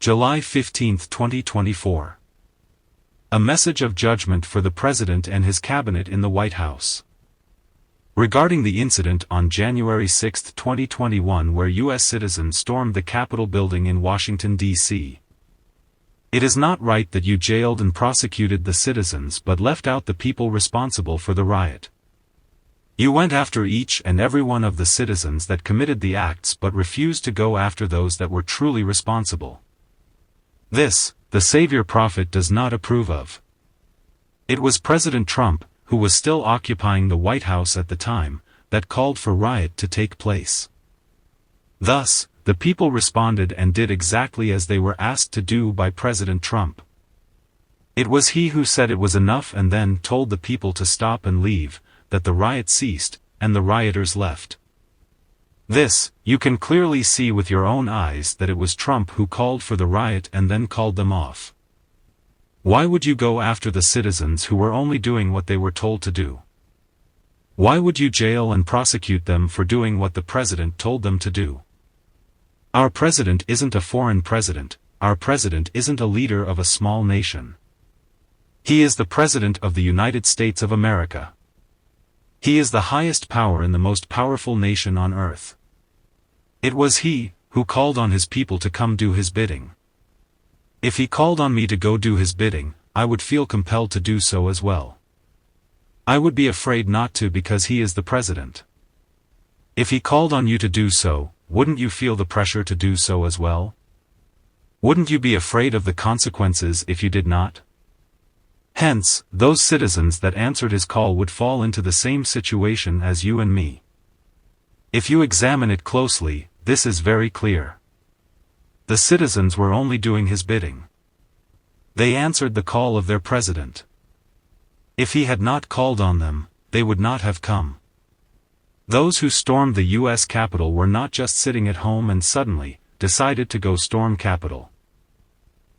July 15, 2024. A message of judgment for the President and his cabinet in the White House. Regarding the incident on January 6, 2021 where U.S. citizens stormed the Capitol building in Washington, D.C. It is not right that you jailed and prosecuted the citizens but left out the people responsible for the riot. You went after each and every one of the citizens that committed the acts but refused to go after those that were truly responsible. This, the Savior Prophet does not approve of. It was President Trump, who was still occupying the White House at the time, that called for riot to take place. Thus, the people responded and did exactly as they were asked to do by President Trump. It was he who said it was enough and then told the people to stop and leave, that the riot ceased, and the rioters left. This, you can clearly see with your own eyes that it was Trump who called for the riot and then called them off. Why would you go after the citizens who were only doing what they were told to do? Why would you jail and prosecute them for doing what the president told them to do? Our president isn't a foreign president, our president isn't a leader of a small nation. He is the President of the United States of America. He is the highest power and the most powerful nation on earth. It was he who called on his people to come do his bidding. If he called on me to go do his bidding, I would feel compelled to do so as well. I would be afraid not to because he is the president. If he called on you to do so, wouldn't you feel the pressure to do so as well? Wouldn't you be afraid of the consequences if you did not? Hence, those citizens that answered his call would fall into the same situation as you and me. If you examine it closely, this is very clear. The citizens were only doing his bidding. They answered the call of their president. If he had not called on them, they would not have come. Those who stormed the U.S. Capitol were not just sitting at home and suddenly decided to go storm Capitol.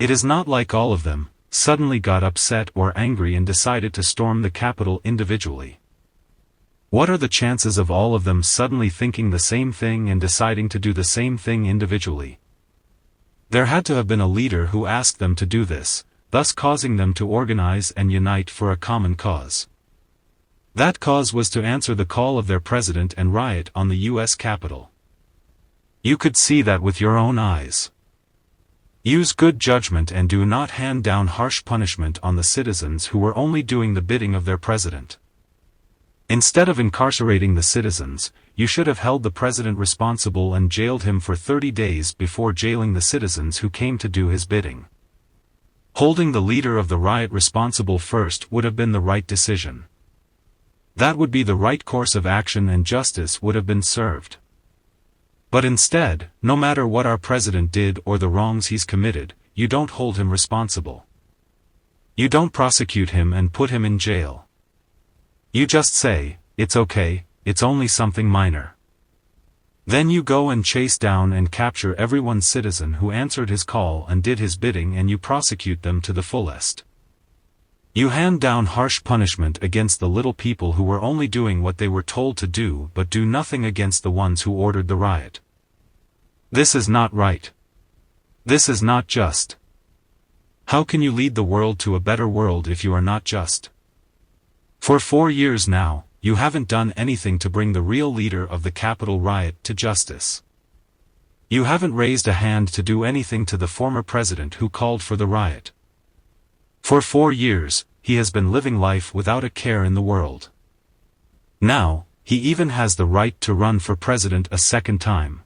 It is not like all of them suddenly got upset or angry and decided to storm the Capitol individually. What are the chances of all of them suddenly thinking the same thing and deciding to do the same thing individually? There had to have been a leader who asked them to do this, thus causing them to organize and unite for a common cause. That cause was to answer the call of their president and riot on the U.S. Capitol. You could see that with your own eyes. Use good judgment and do not hand down harsh punishment on the citizens who were only doing the bidding of their president. Instead of incarcerating the citizens, you should have held the president responsible and jailed him for 30 days before jailing the citizens who came to do his bidding. Holding the leader of the riot responsible first would have been the right decision. That would be the right course of action and justice would have been served. But instead, no matter what our president did or the wrongs he's committed, you don't hold him responsible. You don't prosecute him and put him in jail. You just say, it's okay, it's only something minor. Then you go and chase down and capture every one citizen who answered his call and did his bidding and you prosecute them to the fullest. You hand down harsh punishment against the little people who were only doing what they were told to do but do nothing against the ones who ordered the riot. This is not right. This is not just. How can you lead the world to a better world if you are not just? For 4 years now, you haven't done anything to bring the real leader of the Capitol riot to justice. You haven't raised a hand to do anything to the former president who called for the riot. For 4 years, he has been living life without a care in the world. Now, he even has the right to run for president a second time.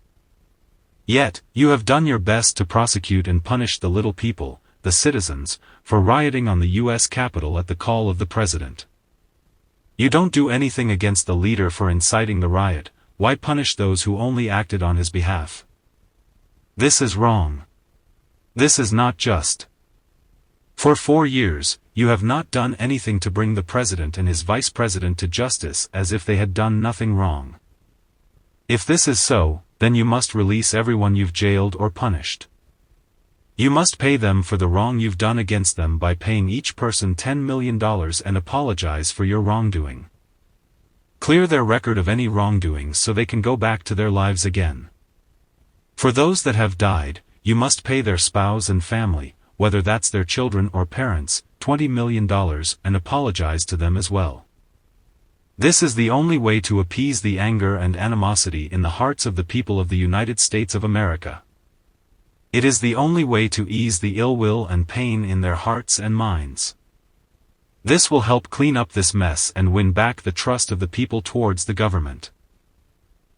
Yet, you have done your best to prosecute and punish the little people, the citizens, for rioting on the U.S. Capitol at the call of the president. You don't do anything against the leader for inciting the riot. Why punish those who only acted on his behalf? This is wrong. This is not just. For 4 years, you have not done anything to bring the president and his vice president to justice as if they had done nothing wrong. If this is so, then you must release everyone you've jailed or punished. You must pay them for the wrong you've done against them by paying each person $10 million and apologize for your wrongdoing. Clear their record of any wrongdoing so they can go back to their lives again. For those that have died, you must pay their spouse and family, whether that's their children or parents, $20 million and apologize to them as well. This is the only way to appease the anger and animosity in the hearts of the people of the United States of America. It is the only way to ease the ill will and pain in their hearts and minds. This will help clean up this mess and win back the trust of the people towards the government.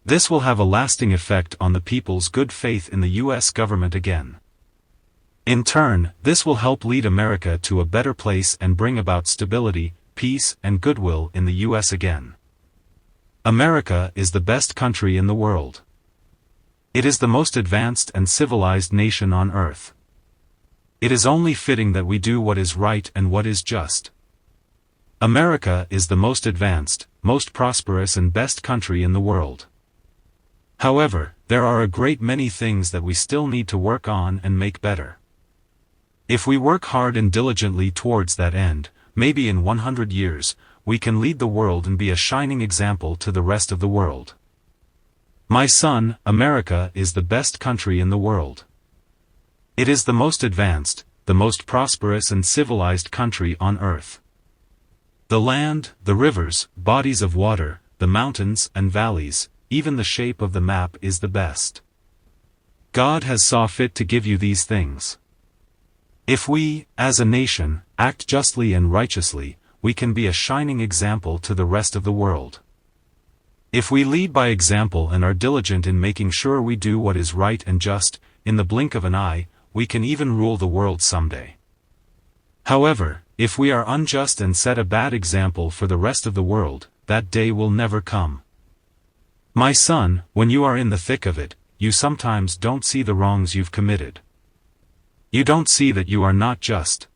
This will have a lasting effect on the people's good faith in the U.S. government again. In turn, this will help lead America to a better place and bring about stability, peace, and goodwill in the U.S. again. America is the best country in the world. It is the most advanced and civilized nation on earth. It is only fitting that we do what is right and what is just. America is the most advanced, most prosperous and best country in the world. However, there are a great many things that we still need to work on and make better. If we work hard and diligently towards that end, maybe in 100 years, we can lead the world and be a shining example to the rest of the world. My son, America is the best country in the world. It is the most advanced, the most prosperous and civilized country on earth. The land, the rivers, bodies of water, the mountains and valleys, even the shape of the map is the best. God has saw fit to give you these things. If we, as a nation, act justly and righteously, we can be a shining example to the rest of the world. If we lead by example and are diligent in making sure we do what is right and just, in the blink of an eye, we can even rule the world someday. However, if we are unjust and set a bad example for the rest of the world, that day will never come. My son, when you are in the thick of it, you sometimes don't see the wrongs you've committed. You don't see that you are not just.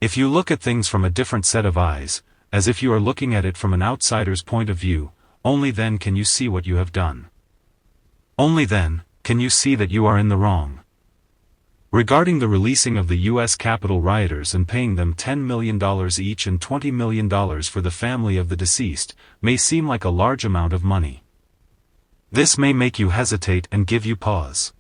If you look at things from a different set of eyes, as if you are looking at it from an outsider's point of view, only then can you see what you have done. Only then can you see that you are in the wrong. Regarding the releasing of the U.S. Capitol rioters and paying them $10 million each and $20 million for the family of the deceased, may seem like a large amount of money. This may make you hesitate and give you pause.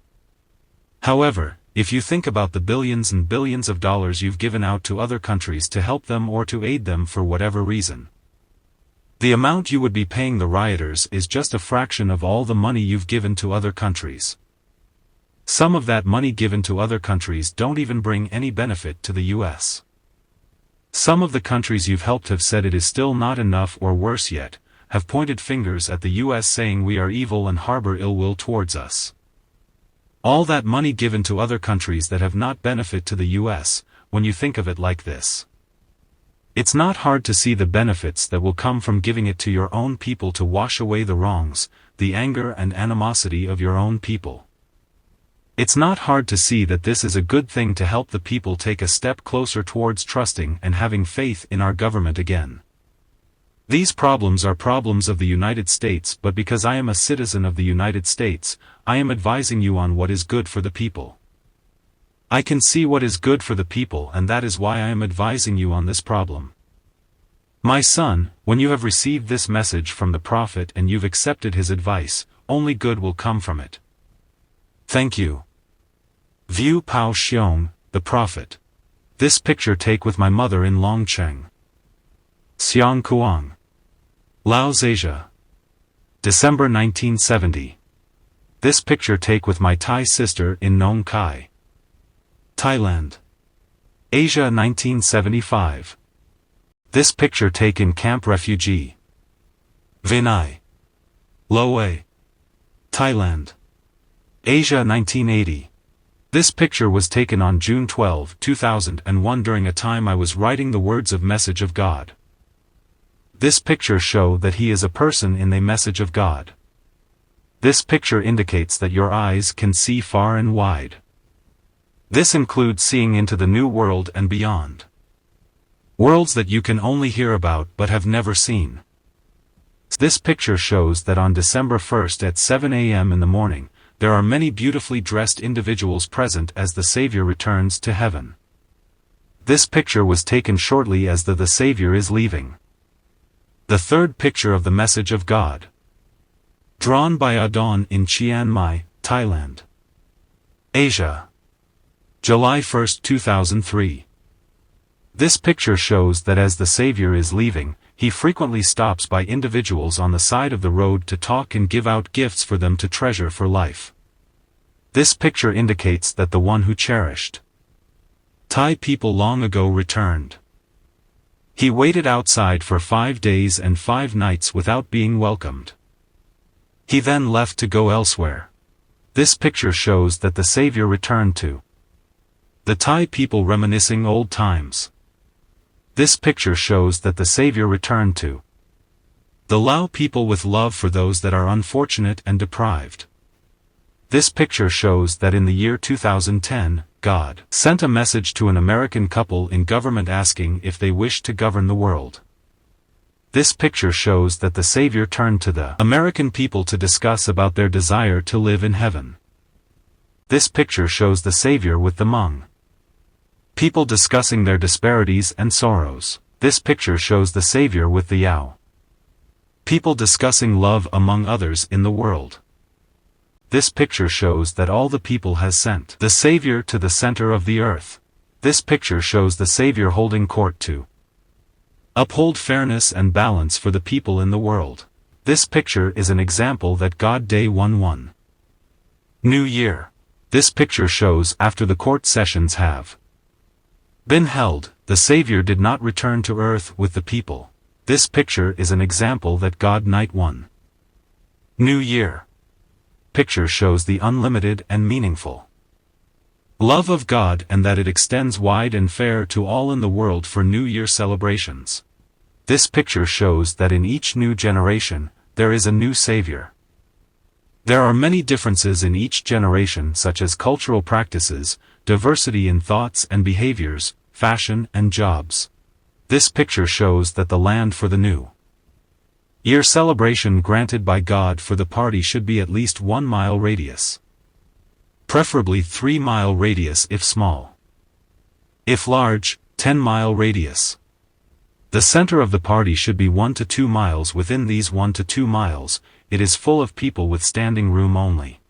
However, if you think about the billions and billions of dollars you've given out to other countries to help them or to aid them for whatever reason, the amount you would be paying the rioters is just a fraction of all the money you've given to other countries. Some of that money given to other countries don't even bring any benefit to the U.S. Some of the countries you've helped have said it is still not enough or worse yet, have pointed fingers at the U.S. saying we are evil and harbor ill will towards us. All that money given to other countries that have not benefit to the U.S., when you think of it like this. It's not hard to see the benefits that will come from giving it to your own people to wash away the wrongs, the anger and animosity of your own people. It's not hard to see that this is a good thing to help the people take a step closer towards trusting and having faith in our government again. These problems are problems of the United States, but because I am a citizen of the United States, I am advising you on what is good for the people. I can see what is good for the people, and that is why I am advising you on this problem. My son, when you have received this message from the prophet and you've accepted his advice, only good will come from it. Thank you. View Pao Xiong, the prophet. This picture take with my mother in Longcheng. Xiang Kuang. Laos, Asia. December 1970. This picture take with my Thai sister in Nong Khai, Thailand. Asia 1975. This picture take in Camp Refugee, Vinai, Loei, Thailand. Asia 1980. This picture was taken on June 12, 2001 during a time I was writing the words of Message of God. This picture show that he is a person in the message of God. This picture indicates that your eyes can see far and wide. This includes seeing into the new world and beyond. Worlds that you can only hear about but have never seen. This picture shows that on December 1st at 7 a.m. in the morning, there are many beautifully dressed individuals present as the Savior returns to heaven. This picture was taken shortly as the Savior is leaving. The third picture of the message of God. Drawn by Adon in Chiang Mai, Thailand. Asia. July 1, 2003. This picture shows that as the Savior is leaving, he frequently stops by individuals on the side of the road to talk and give out gifts for them to treasure for life. This picture indicates that the one who cherished Thai people long ago returned. He waited outside for 5 days and 5 nights without being welcomed. He then left to go elsewhere. This picture shows that the Savior returned to the Thai people, reminiscing old times. This picture shows that the Savior returned to the Lao people with love for those that are unfortunate and deprived. This picture shows that in the year 2010, God sent a message to an American couple in government asking if they wished to govern the world. This picture shows that the Savior turned to the American people to discuss about their desire to live in heaven. This picture shows the Savior with the Hmong people discussing their disparities and sorrows. This picture shows the Savior with the Yao people discussing love among others in the world. This picture shows that all the people has sent the Savior to the center of the earth. This picture shows the Savior holding court to uphold fairness and balance for the people in the world. This picture is an example that God Day 1-1. New Year. This picture shows after the court sessions have been held, the Savior did not return to earth with the people. This picture is an example that God Night 1. New Year. Picture shows the unlimited and meaningful love of God and that it extends wide and fair to all in the world for New Year celebrations. This picture shows that in each new generation, there is a new Savior. There are many differences in each generation, such as cultural practices, diversity in thoughts and behaviors, fashion and jobs. This picture shows that the land for the new year celebration granted by God for the party should be at least 1 mile radius. Preferably 3-mile radius if small. If large, 10-mile radius. The center of the party should be 1 to 2 miles. Within these 1 to 2 miles, it is full of people with standing room only.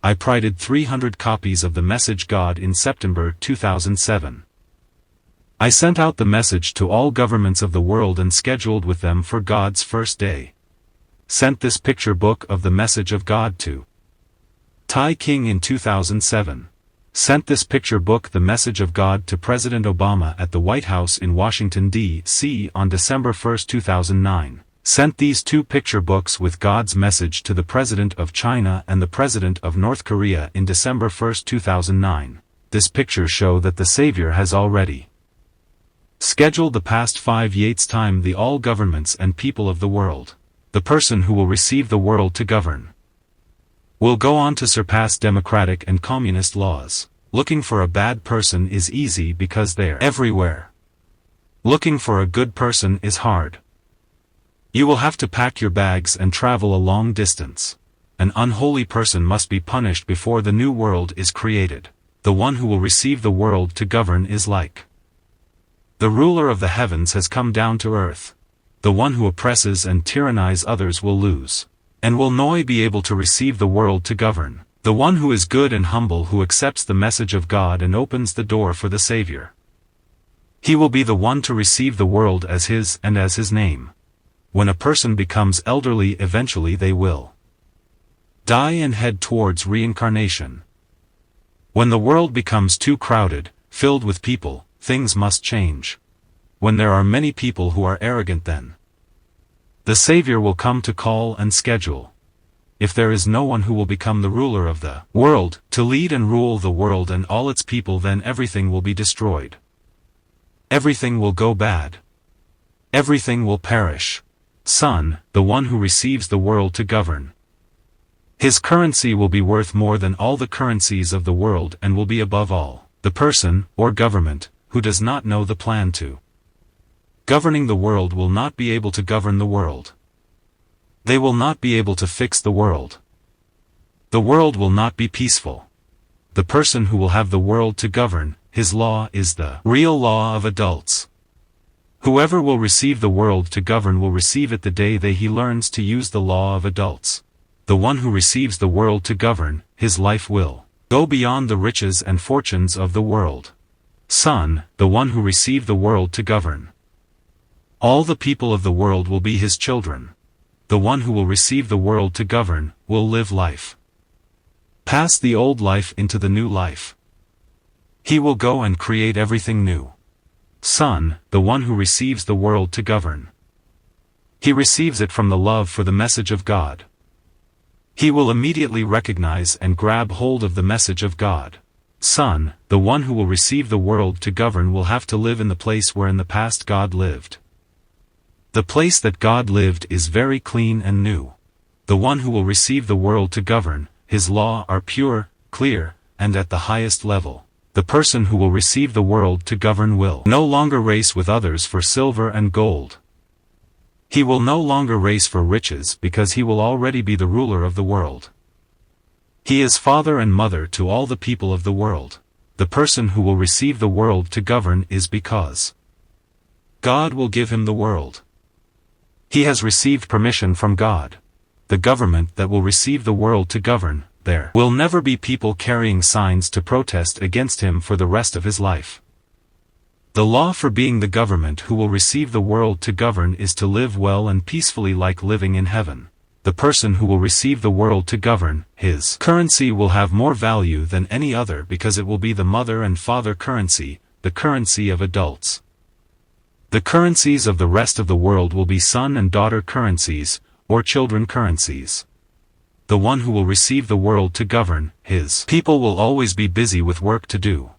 I printed 300 copies of the message God in September 2007. I sent out the message to all governments of the world and scheduled with them for God's first day. Sent this picture book of the message of God to Thai King in 2007. Sent this picture book The Message of God to President Obama at the White House in Washington, D.C. on December 1, 2009. Sent these 2 picture books with God's message to the President of China and the President of North Korea in December 1, 2009. This picture show that the Savior has already scheduled the past 5 years time the all governments and people of the world. The person who will receive the world to govern will go on to surpass democratic and communist laws. Looking for a bad person is easy because they're everywhere. Looking for a good person is hard. You will have to pack your bags and travel a long distance. An unholy person must be punished before the new world is created. The one who will receive the world to govern is like the ruler of the heavens has come down to earth. The one who oppresses and tyrannizes others will lose, and will not be able to receive the world to govern. The one who is good and humble, who accepts the message of God and opens the door for the Savior, he will be the one to receive the world as his and as his name. When a person becomes elderly, eventually they will die and head towards reincarnation. When the world becomes too crowded, filled with people, things must change. When there are many people who are arrogant, then the Savior will come to call and schedule. If there is no one who will become the ruler of the world, to lead and rule the world and all its people, then everything will be destroyed. Everything will go bad. Everything will perish. Son, the one who receives the world to govern, his currency will be worth more than all the currencies of the world and will be above all. The person, or government, who does not know the plan to governing the world will not be able to govern the world. They will not be able to fix the world. The world will not be peaceful. The person who will have the world to govern, his law is the real law of adults. Whoever will receive the world to govern will receive it the day that he learns to use the law of adults. The one who receives the world to govern, his life will Go beyond the riches and fortunes of the world. Son, the one who received the world to govern. All the people of the world will be his children. The one who will receive the world to govern, will live life. Pass the old life into the new life. He will go and create everything new. Son, the one who receives the world to govern. He receives it from the love for the message of God. He will immediately recognize and grab hold of the message of God. Son, the one who will receive the world to govern will have to live in the place where in the past God lived. The place that God lived is very clean and new. The one who will receive the world to govern, his law are pure, clear, and at the highest level. The person who will receive the world to govern will no longer race with others for silver and gold. He will no longer race for riches because he will already be the ruler of the world. He is father and mother to all the people of the world. The person who will receive the world to govern is because God will give him the world. He has received permission from God. The government that will receive the world to govern, there will never be people carrying signs to protest against him for the rest of his life. The law for being the government who will receive the world to govern is to live well and peacefully like living in heaven. The person who will receive the world to govern, his currency will have more value than any other because it will be the mother and father currency, the currency of adults. The currencies of the rest of the world will be son and daughter currencies, or children currencies. The one who will receive the world to govern, his people will always be busy with work to do.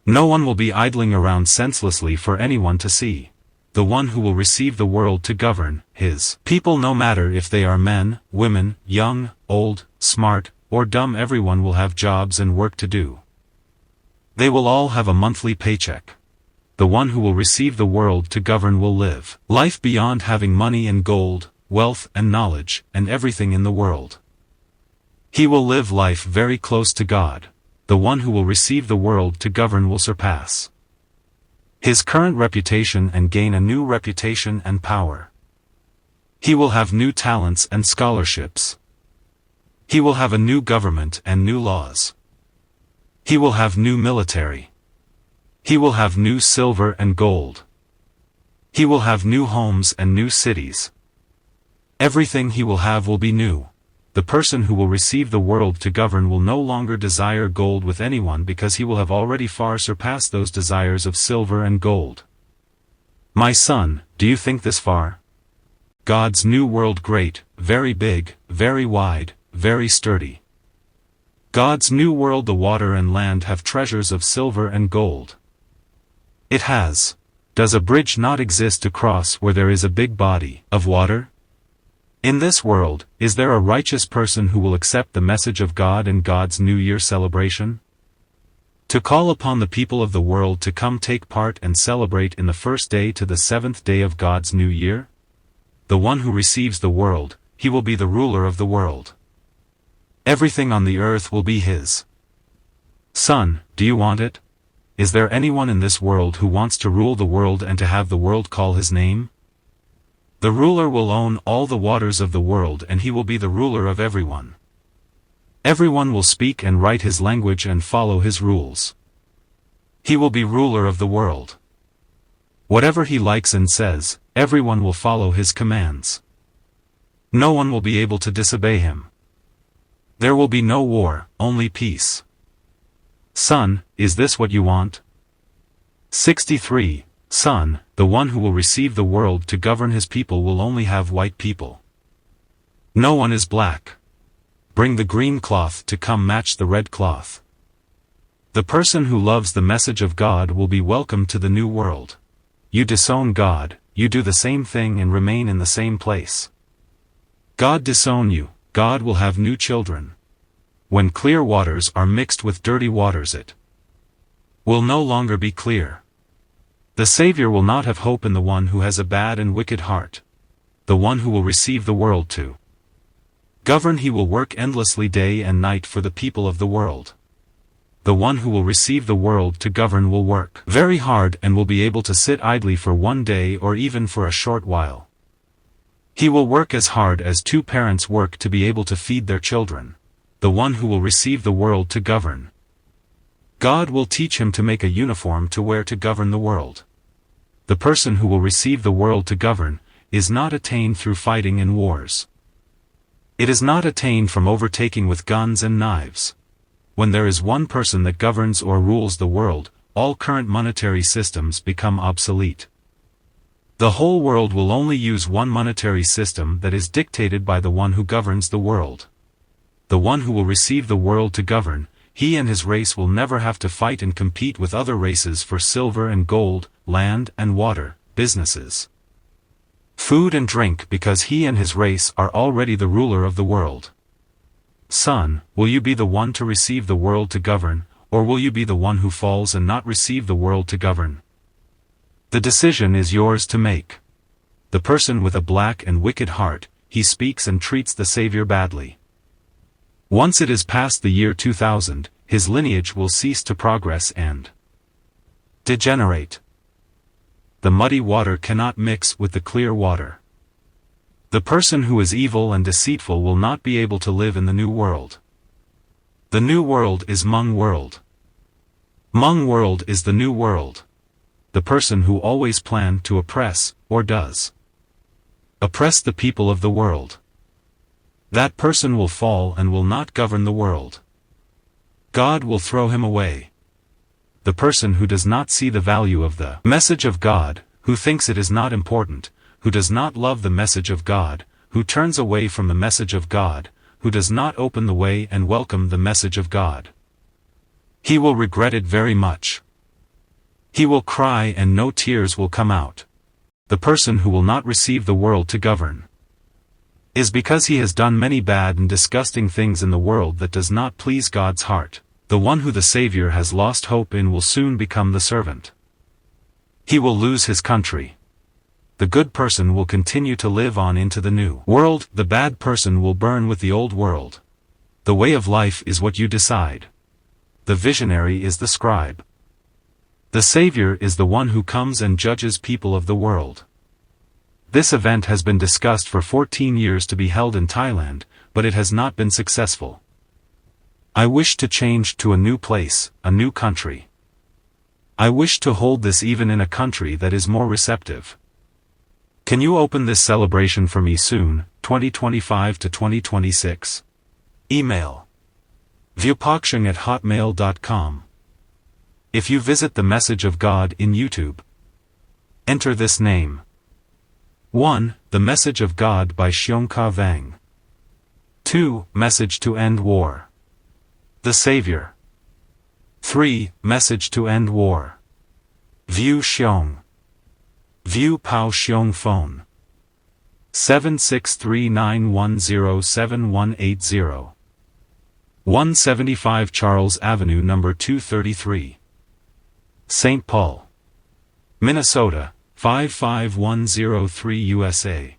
No one will be idling around senselessly for anyone to see. The one who will receive the world to govern, his people, no matter if they are men, women, young, old, smart, or dumb, everyone will have jobs and work to do. They will all have a monthly paycheck. The one who will receive the world to govern will live life beyond having money and gold, wealth and knowledge, and everything in the world. He will live life very close to God. The one who will receive the world to govern will surpass his current reputation and gain a new reputation and power. He will have new talents and scholarships. He will have a new government and new laws. He will have new military. He will have new silver and gold. He will have new homes and new cities. Everything he will have will be new. The person who will receive the world to govern will no longer desire gold with anyone because he will have already far surpassed those desires of silver and gold. My son, do you think this far? God's new world great, very big, very wide, very sturdy. God's new world, the water and land have treasures of silver and gold. It has. Does a bridge not exist to cross where there is a big body of water? In this world, is there a righteous person who will accept the message of God in God's New Year celebration? To call upon the people of the world to come take part and celebrate in the first day to the seventh day of God's New Year? The one who receives the world, he will be the ruler of the world. Everything on the earth will be his. Son, do you want it? Is there anyone in this world who wants to rule the world and to have the world call his name? The ruler will own all the waters of the world and he will be the ruler of everyone. Everyone will speak and write his language and follow his rules. He will be ruler of the world. Whatever he likes and says, everyone will follow his commands. No one will be able to disobey him. There will be no war, only peace. Son, is this what you want? 63. Son, the one who will receive the world to govern his people will only have white people. No one is black. Bring the green cloth to come match the red cloth. The person who loves the message of God will be welcome to the new world. You disown God, you do the same thing and remain in the same place. God disown you, God will have new children. When clear waters are mixed with dirty waters, it will no longer be clear. The Savior will not have hope in the one who has a bad and wicked heart. The one who will receive the world to govern, he will work endlessly day and night for the people of the world. The one who will receive the world to govern will work very hard and will be able to sit idly for one day or even for a short while. He will work as hard as two parents work to be able to feed their children. the one who will receive the world to govern. God will teach him to make a uniform to wear to govern the world. The person who will receive the world to govern is not attained through fighting in wars. It is not attained from overtaking with guns and knives. When there is one person that governs or rules the world, all current monetary systems become obsolete. The whole world will only use one monetary system that is dictated by the one who governs the world. The one who will receive the world to govern, he and his race will never have to fight and compete with other races for silver and gold, land and water, businesses, food and drink, because he and his race are already the ruler of the world. Son, will you be the one to receive the world to govern, or will you be the one who falls and not receive the world to govern? The decision is yours to make. The person with a black and wicked heart, he speaks and treats the Savior badly. Once it is past the year 2000, his lineage will cease to progress and degenerate. The muddy water cannot mix with the clear water. The person who is evil and deceitful will not be able to live in the new world. The new world is Hmong world. Hmong world is the new world. The person who always planned to oppress, or does oppress the people of the world. That person will fall and will not govern the world. God will throw him away. The person who does not see the value of the message of God, who thinks it is not important, who does not love the message of God, who turns away from the message of God, who does not open the way and welcome the message of God. He will regret it very much. He will cry and no tears will come out. The person who will not receive the world to govern is because he has done many bad and disgusting things in the world that does not please God's heart. The one who the Savior has lost hope in will soon become the servant. He will lose his country. The good person will continue to live on into the new world. The bad person will burn with the old world. The way of life is what you decide. The visionary is the scribe. The Savior is the one who comes and judges people of the world. This event has been discussed for 14 years to be held in Thailand, but it has not been successful. I wish to change to a new place, a new country. I wish to hold this even in a country that is more receptive. Can you open this celebration for me soon, 2025 to 2026? Email viewpokshung@hotmail.com. If you visit the Message of God in YouTube, enter this name. 1. The Message of God by Xiong Ka Vang. 2. Message to End War. The Savior. 3. Message to End War. View Xiong. View Pao Xiong Phone. 7639107180. 175 Charles Avenue No. 233. St. Paul, Minnesota, 55103 USA.